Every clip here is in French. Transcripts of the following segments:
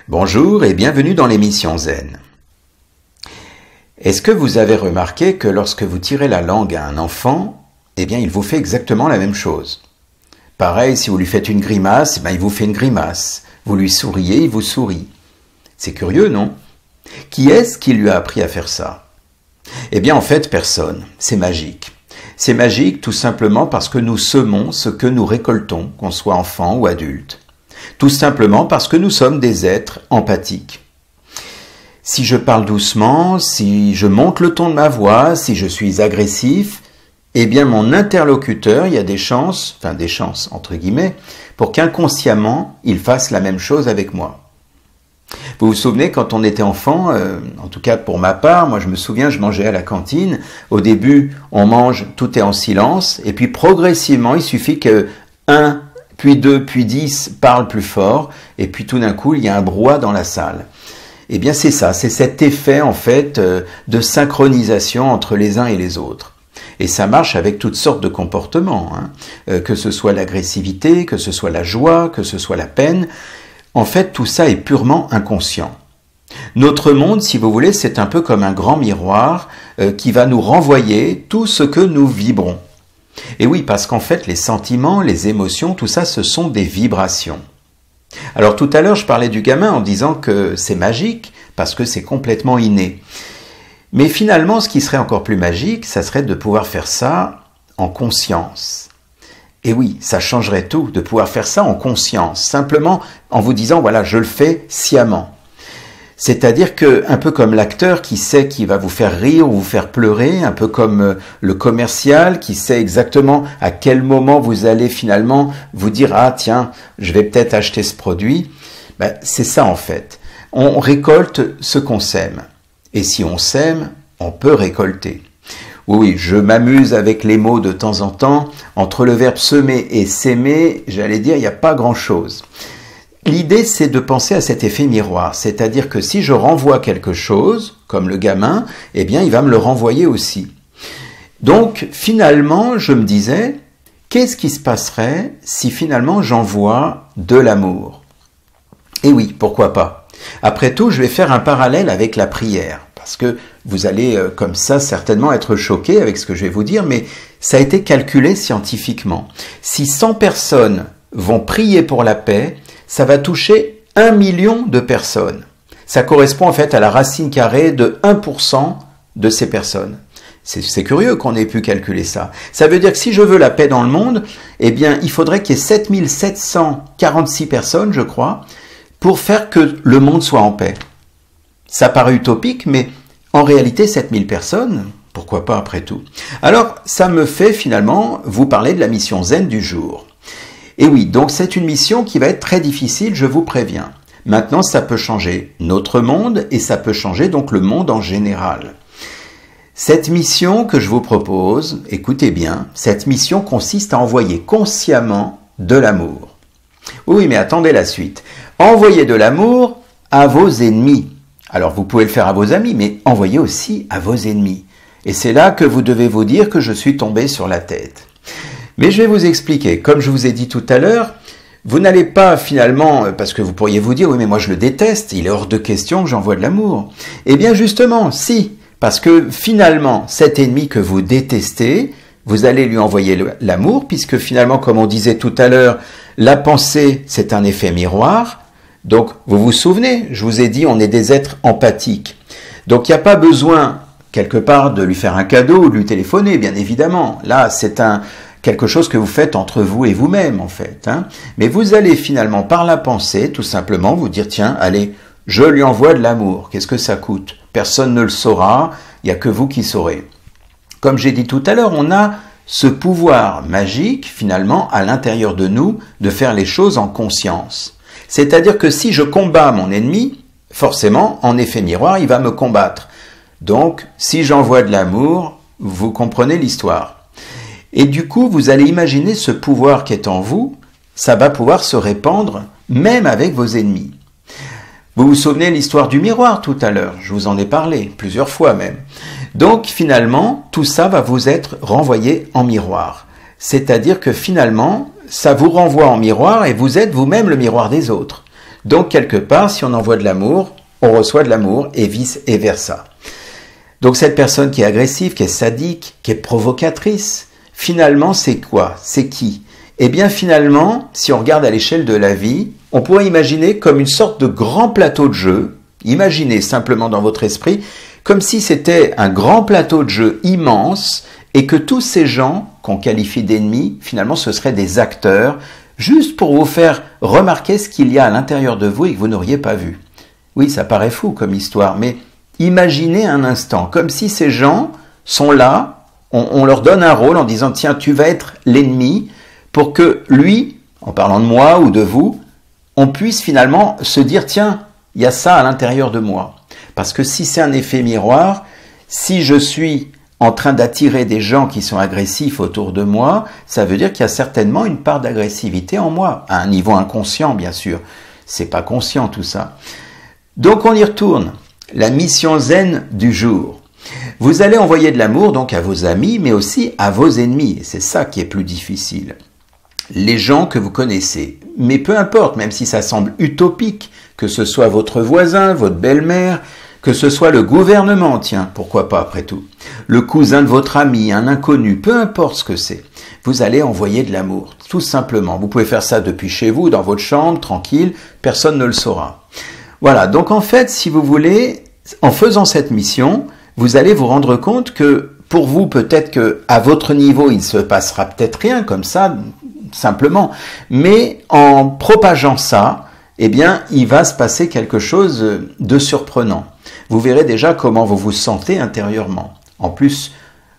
Bonjour et bienvenue dans l'émission Zen. Est-ce que vous avez remarqué que lorsque vous tirez la langue à un enfant, il vous fait exactement la même chose? Pareil, si vous lui faites une grimace, il vous fait une grimace. Vous lui souriez, il vous sourit. C'est curieux, non? Qui est-ce qui lui a appris à faire ça? En fait, personne. C'est magique. C'est magique tout simplement parce que nous semons ce que nous récoltons, qu'on soit enfant ou adulte. Tout simplement parce que nous sommes des êtres empathiques. Si je parle doucement, si je monte le ton de ma voix, si je suis agressif, mon interlocuteur, il y a des chances entre guillemets, pour qu'inconsciemment, il fasse la même chose avec moi. Vous vous souvenez, quand on était enfant, en tout cas pour ma part, moi je me souviens, je mangeais à la cantine. Au début, on mange, tout est en silence, et puis progressivement, il suffit que 1, puis 2, puis 10 parlent plus fort, et puis tout d'un coup, il y a un brouhaha dans la salle. C'est ça, c'est cet effet en fait de synchronisation entre les uns et les autres. Et ça marche avec toutes sortes de comportements, que ce soit l'agressivité, que ce soit la joie, que ce soit la peine. En fait, tout ça est purement inconscient. Notre monde, si vous voulez, c'est un peu comme un grand miroir qui va nous renvoyer tout ce que nous vibrons. Et oui, parce qu'en fait, les sentiments, les émotions, tout ça, ce sont des vibrations. Alors tout à l'heure, je parlais du gamin en disant que c'est magique, parce que c'est complètement inné. Mais finalement, ce qui serait encore plus magique, ça serait de pouvoir faire ça en conscience. Et oui, ça changerait tout, de pouvoir faire ça en conscience, simplement en vous disant, voilà, je le fais sciemment. C'est-à-dire que, un peu comme l'acteur qui sait qu'il va vous faire rire ou vous faire pleurer, un peu comme le commercial qui sait exactement à quel moment vous allez finalement vous dire « Ah tiens, je vais peut-être acheter ce produit », c'est ça en fait. On récolte ce qu'on sème. Et si on sème, on peut récolter. Oui, je m'amuse avec les mots de temps en temps. Entre le verbe semer et s'aimer, j'allais dire, il n'y a pas grand-chose. L'idée, c'est de penser à cet effet miroir. C'est-à-dire que si je renvoie quelque chose, comme le gamin, il va me le renvoyer aussi. Donc, finalement, je me disais, qu'est-ce qui se passerait si finalement j'envoie de l'amour? Et oui, pourquoi pas? Après tout, je vais faire un parallèle avec la prière. Parce que vous allez comme ça certainement être choqué avec ce que je vais vous dire, mais ça a été calculé scientifiquement. Si 100 personnes vont prier pour la paix, ça va toucher 1 million de personnes. Ça correspond en fait à la racine carrée de 1% de ces personnes. C'est curieux qu'on ait pu calculer ça. Ça veut dire que si je veux la paix dans le monde, il faudrait qu'il y ait 7746 personnes, je crois, pour faire que le monde soit en paix. Ça paraît utopique, mais en réalité, 7000 personnes, pourquoi pas après tout? Alors, ça me fait finalement vous parler de la mission Zen du jour. Et oui, donc c'est une mission qui va être très difficile, je vous préviens. Maintenant, ça peut changer notre monde et ça peut changer donc le monde en général. Cette mission que je vous propose, écoutez bien, cette mission consiste à envoyer consciemment de l'amour. Oui, mais attendez la suite. Envoyez de l'amour à vos ennemis. Alors vous pouvez le faire à vos amis, mais envoyez aussi à vos ennemis. Et c'est là que vous devez vous dire que je suis tombé sur la tête. Mais je vais vous expliquer. Comme je vous ai dit tout à l'heure, vous n'allez pas finalement, parce que vous pourriez vous dire, oui mais moi je le déteste, il est hors de question que j'envoie de l'amour. Justement, si, parce que finalement, cet ennemi que vous détestez, vous allez lui envoyer l'amour, puisque finalement, comme on disait tout à l'heure, la pensée, c'est un effet miroir. Donc, vous vous souvenez, je vous ai dit, on est des êtres empathiques. Donc, il n'y a pas besoin, quelque part, de lui faire un cadeau ou de lui téléphoner, bien évidemment. Là, c'est quelque chose que vous faites entre vous et vous-même, en fait. Mais vous allez finalement, par la pensée, tout simplement, vous dire, tiens, allez, je lui envoie de l'amour. Qu'est-ce que ça coûte? Personne ne le saura, il n'y a que vous qui saurez. Comme j'ai dit tout à l'heure, on a ce pouvoir magique, finalement, à l'intérieur de nous, de faire les choses en conscience. C'est-à-dire que si je combats mon ennemi, forcément, en effet miroir, il va me combattre. Donc, si j'envoie de l'amour, vous comprenez l'histoire. Et du coup, vous allez imaginer ce pouvoir qui est en vous, ça va pouvoir se répandre même avec vos ennemis. Vous vous souvenez l'histoire du miroir tout à l'heure, je vous en ai parlé, plusieurs fois même. Donc finalement, tout ça va vous être renvoyé en miroir. C'est-à-dire que finalement, ça vous renvoie en miroir et vous êtes vous-même le miroir des autres. Donc quelque part, si on envoie de l'amour, on reçoit de l'amour et vice et versa. Donc cette personne qui est agressive, qui est sadique, qui est provocatrice, finalement c'est quoi? C'est qui? Eh bien finalement, si on regarde à l'échelle de la vie, on pourrait imaginer comme une sorte de grand plateau de jeu. Imaginez simplement dans votre esprit comme si c'était un grand plateau de jeu immense et que tous ces gens qu'on qualifie d'ennemis, finalement ce seraient des acteurs juste pour vous faire remarquer ce qu'il y a à l'intérieur de vous et que vous n'auriez pas vu. Oui, ça paraît fou comme histoire, mais imaginez un instant, comme si ces gens sont là, on leur donne un rôle en disant « Tiens, tu vas être l'ennemi » pour que lui, en parlant de moi ou de vous, on puisse finalement se dire « Tiens, il y a ça à l'intérieur de moi. » Parce que si c'est un effet miroir, si je suis en train d'attirer des gens qui sont agressifs autour de moi, ça veut dire qu'il y a certainement une part d'agressivité en moi, à un niveau inconscient bien sûr. C'est pas conscient tout ça. Donc on y retourne. La mission zen du jour. Vous allez envoyer de l'amour donc à vos amis, mais aussi à vos ennemis. C'est ça qui est plus difficile. Les gens que vous connaissez. Mais peu importe, même si ça semble utopique, que ce soit votre voisin, votre belle-mère, que ce soit le gouvernement, tiens, pourquoi pas après tout, le cousin de votre ami, un inconnu, peu importe ce que c'est, vous allez envoyer de l'amour, tout simplement. Vous pouvez faire ça depuis chez vous, dans votre chambre, tranquille, personne ne le saura. Voilà, donc en fait, si vous voulez, en faisant cette mission, vous allez vous rendre compte que pour vous, peut-être qu'à votre niveau, il ne se passera peut-être rien comme ça, simplement, mais en propageant ça, eh bien, il va se passer quelque chose de surprenant. Vous verrez déjà comment vous vous sentez intérieurement. En plus,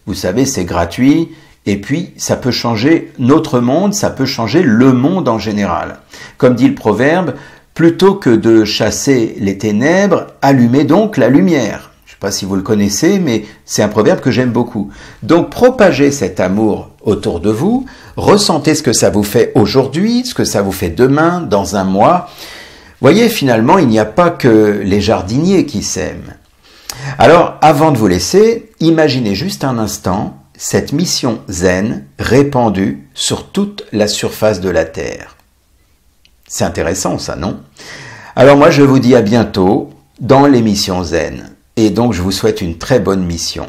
vous savez, c'est gratuit, et puis ça peut changer notre monde, ça peut changer le monde en général. Comme dit le proverbe, plutôt que de chasser les ténèbres, allumez donc la lumière. Je ne sais pas si vous le connaissez, mais c'est un proverbe que j'aime beaucoup. Donc, propagez cet amour autour de vous, ressentez ce que ça vous fait aujourd'hui, ce que ça vous fait demain, dans un mois. Voyez, finalement, il n'y a pas que les jardiniers qui s'aiment. Alors, avant de vous laisser, imaginez juste un instant cette mission zen répandue sur toute la surface de la Terre. C'est intéressant ça, non? Alors moi, je vous dis à bientôt dans l'émission zen. Et donc, je vous souhaite une très bonne mission.